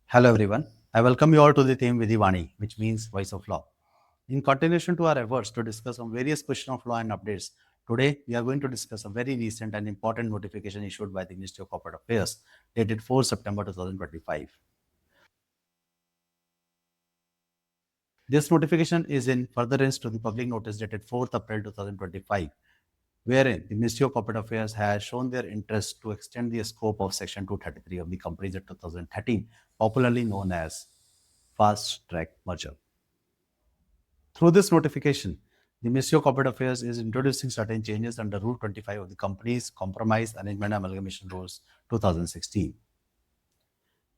Hello everyone. I welcome you all to the theme Vidhivani, which means voice of law. In continuation to our efforts to discuss on various questions of law and updates, today we are going to discuss a very recent and important notification issued by the Ministry of Corporate Affairs dated 4 September 2025. This notification is in furtherance to the public notice dated 4th April 2025, wherein the Ministry of Corporate Affairs has shown their interest to extend the scope of Section 233 of the Companies Act 2013, popularly known as Fast Track Merger. Through this notification, the Ministry of Corporate Affairs is introducing certain changes under Rule 25 of the Companies Compromise Arrangement Amalgamation Rules 2016.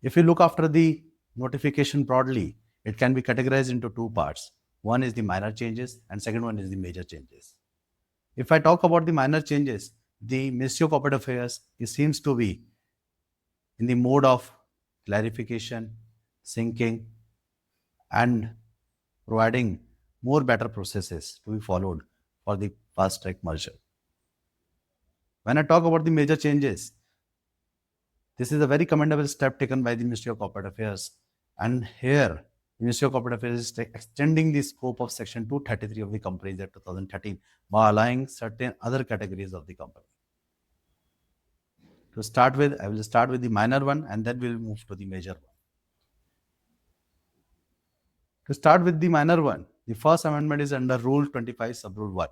If you look after the notification broadly, it can be categorized into two parts. One is the minor changes and second one is the major changes. If I talk about the minor changes, the Ministry of Corporate Affairs seems to be in the mode of clarification, syncing, and providing more better processes to be followed for the fast track merger. When I talk about the major changes, this is a very commendable step taken by the Ministry of Corporate Affairs. And here, the Ministry of Corporate Affairs is extending the scope of Section 233 of the Companies Act 2013 by allowing certain other categories of the company. To start with, I will start with the minor one and then we'll move to the major one. To start with the minor one, the first amendment is under Rule 25, Sub-Rule 1.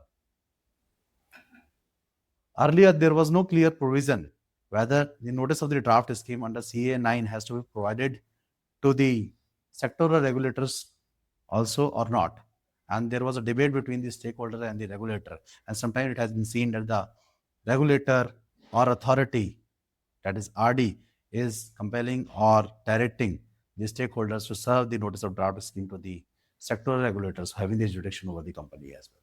Earlier, there was no clear provision whether the notice of the draft scheme under CA 9 has to be provided to the sectoral regulators also or not. And there was a debate between the stakeholder and the regulator. And sometimes it has been seen that the regulator or authority, that is RD, is compelling or directing the stakeholders to serve the notice of draft scheme to the sectoral regulators having the jurisdiction over the company as well.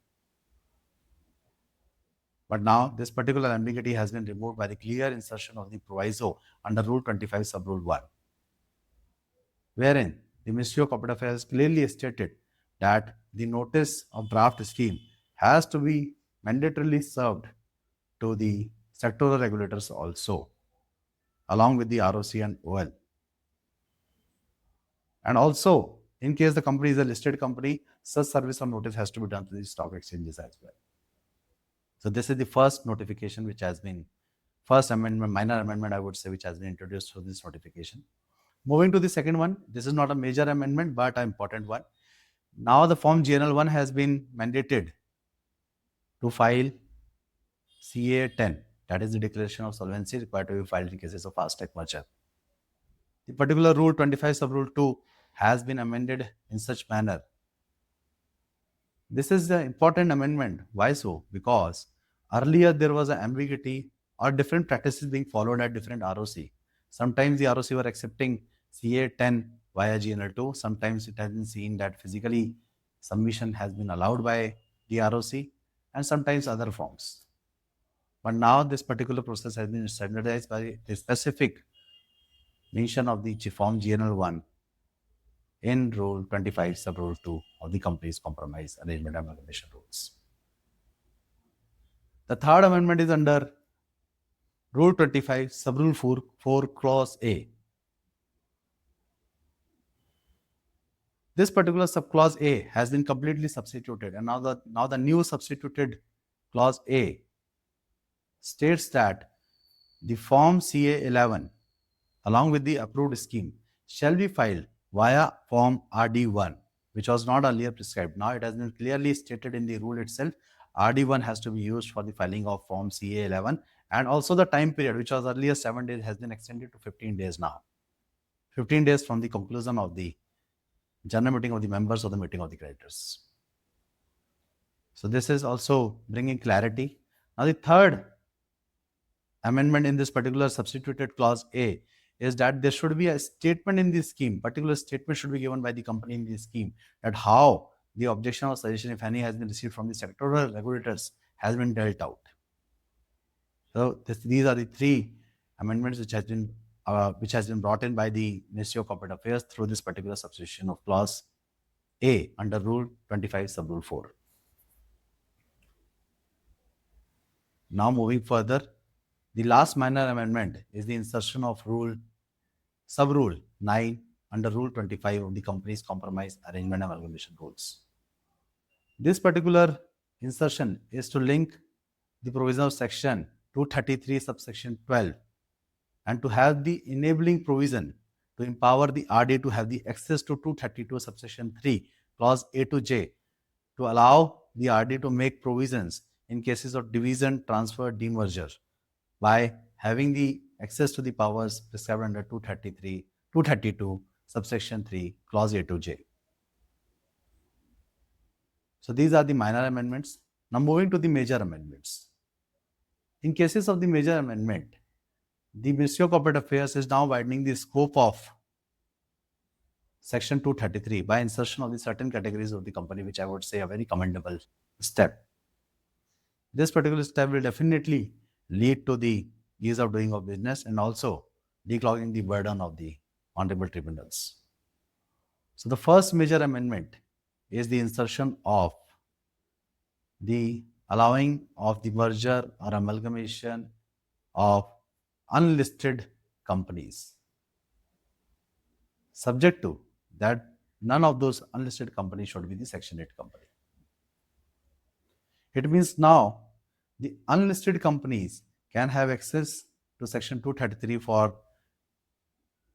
But now this particular ambiguity has been removed by the clear insertion of the proviso under Rule 25 Sub-Rule 1, wherein the Ministry of Corporate Affairs clearly stated that the notice of draft scheme has to be mandatorily served to the sectoral regulators also, along with the ROC and OL. And also, in case the company is a listed company, such service or notice has to be done to the stock exchanges as well. So this is the first notification which has been, first amendment, minor amendment, I would say, which has been introduced through this notification. Moving to the second one, this is not a major amendment, but an important one. Now the Form GNL1 has been mandated to file CA 10, that is the declaration of solvency required to be filed in cases of fast track merger. The particular Rule 25 Sub-Rule 2 has been amended in such manner. This is the important amendment. Why so? Because earlier there was an ambiguity or different practices being followed at different ROC. Sometimes the ROC were accepting CA 10 via GNL2. Sometimes it has been seen that physically submission has been allowed by the ROC and sometimes other forms. But now this particular process has been standardized by the specific mention of the form GNL1 in Rule 25 Sub-Rule 2 of the Companies Compromise Arrangement Amalgamation Rules. The third amendment is under Rule 25 Sub-Rule 4 Clause A. This particular subclause A has been completely substituted, and now the new substituted clause A states that the Form CA 11 along with the approved scheme shall be filed via Form RD1, which was not earlier prescribed. Now it has been clearly stated in the rule itself. RD1 has to be used for the filing of Form CA 11, and also the time period, which was earlier 7 days, has been extended to 15 days now. 15 days from the conclusion of the general meeting of the members of the meeting of the creditors. So this is also bringing clarity. Now the third amendment in this particular substituted clause A is that there should be a statement in the scheme, particular statement should be given by the company in the scheme, that how the objection or suggestion, if any, has been received from the sectoral regulators has been dealt out. So these are the three amendments which has been brought in by the Ministry of Corporate Affairs through this particular substitution of clause A under Rule 25 Sub-Rule 4. Now moving further, the last minor amendment is the insertion of Sub-Rule 9 under Rule 25 of the Companies Compromise Arrangement Amalgamation Rules. This particular insertion is to link the provision of Section 233 subsection 12 and to have the enabling provision to empower the RD to have the access to 232 subsection 3 clause A to J to allow the RD to make provisions in cases of division, transfer, demerger by having the access to the powers prescribed under 232 subsection 3 clause A to J. So these are the minor amendments. Now moving to the major amendments. In cases of the major amendment, the Ministry of Corporate Affairs is now widening the scope of Section 233 by insertion of the certain categories of the company, which I would say a very commendable step. This particular step will definitely lead to the ease of doing of business and also declogging the burden of the honorable tribunals. So the first major amendment is the insertion of the allowing of the merger or amalgamation of unlisted companies, subject to that none of those unlisted companies should be the Section 8 company. It means now the unlisted companies can have access to Section 233 for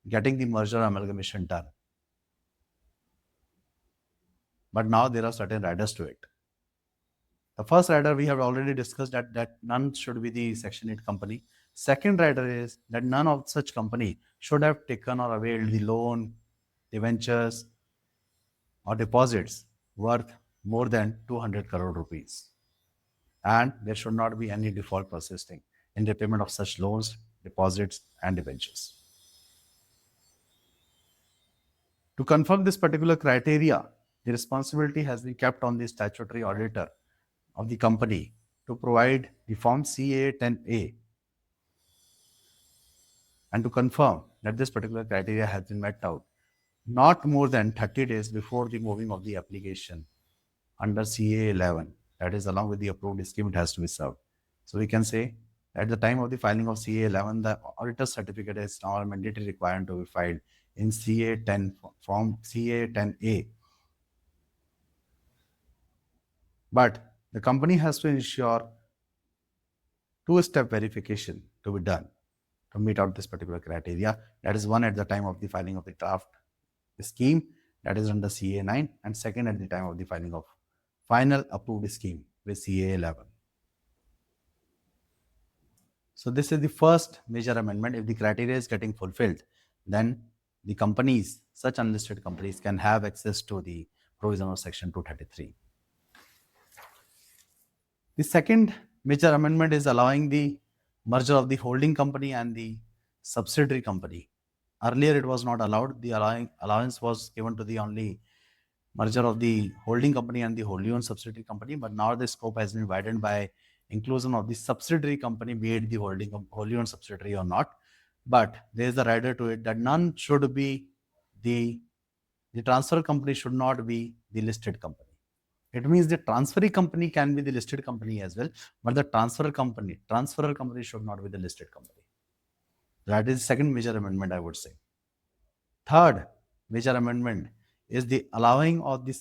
getting the merger amalgamation done. But now there are certain riders to it. The first rider we have already discussed that none should be the Section 8 company. Second rider is that none of such company should have taken or availed the loan, debentures, or deposits worth more than 200 crore rupees. And there should not be any default processing in repayment of such loans, deposits, and debentures. To confirm this particular criteria, the responsibility has been kept on the statutory auditor of the company to provide the Form CA 10A and to confirm that this particular criteria has been met out not more than 30 days before the moving of the application under CA 11. That is, along with the approved scheme, it has to be served. So we can say at the time of the filing of CA 11, the auditor's certificate is now mandatory required to be filed in CA 10 Form CA 10A. But the company has to ensure two-step verification to be done to meet out this particular criteria. That is one at the time of the filing of the draft scheme, that is under CA 9, and second at the time of the filing of final approved scheme with CA 11. So this is the first major amendment. If the criteria is getting fulfilled, then the companies, such unlisted companies, can have access to the provision of Section 233. The second major amendment is allowing the merger of the holding company and the subsidiary company. Earlier it was not allowed. The allowance was given to the only merger of the holding company and the wholly owned subsidiary company, but now the scope has been widened by inclusion of the subsidiary company, be it the wholly owned subsidiary or not. But there is a rider to it that none should be the transfer company should not be the listed company. It means the transferee company can be the listed company as well, but the transferor company should not be the listed company. That is the second major amendment, I would say. Third major amendment is the allowing of the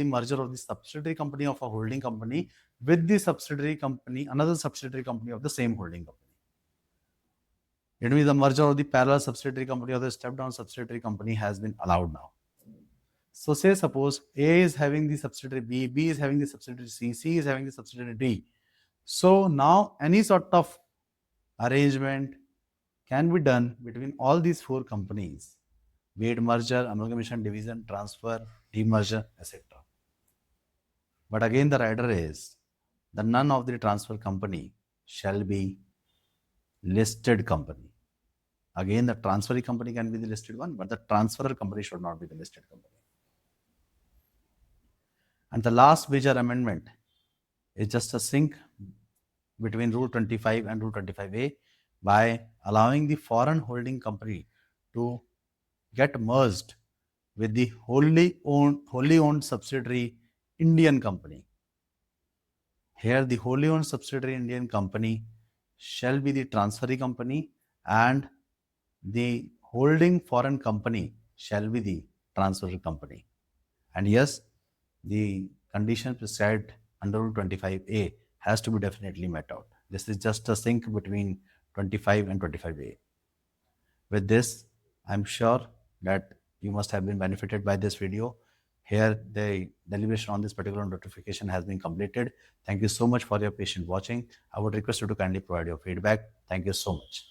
merger of the subsidiary company of a holding company with the subsidiary company, another subsidiary company of the same holding company. It means the merger of the parallel subsidiary company or the step-down subsidiary company has been allowed now. So say suppose A is having the subsidiary B, B is having the subsidiary C, C is having the subsidiary D. So now any sort of arrangement can be done between all these four companies, be it merger, amalgamation, division, transfer, demerger, etc. But again the rider is that none of the transfer company shall be listed company. Again, the transferee company can be the listed one, but the transferor company should not be the listed company. And the last major amendment is just a sync between Rule 25 and Rule 25A by allowing the foreign holding company to get merged with the wholly owned subsidiary Indian company. Here, the wholly owned subsidiary Indian company shall be the transferee company and the holding foreign company shall be the transfer company. And yes, the condition prescribed under Rule 25A has to be definitely met out. This is just a sync between 25 and 25A. With this, I'm sure that you must have been benefited by this video. Here, the deliberation on this particular notification has been completed. Thank you so much for your patient watching. I would request you to kindly provide your feedback. Thank you so much.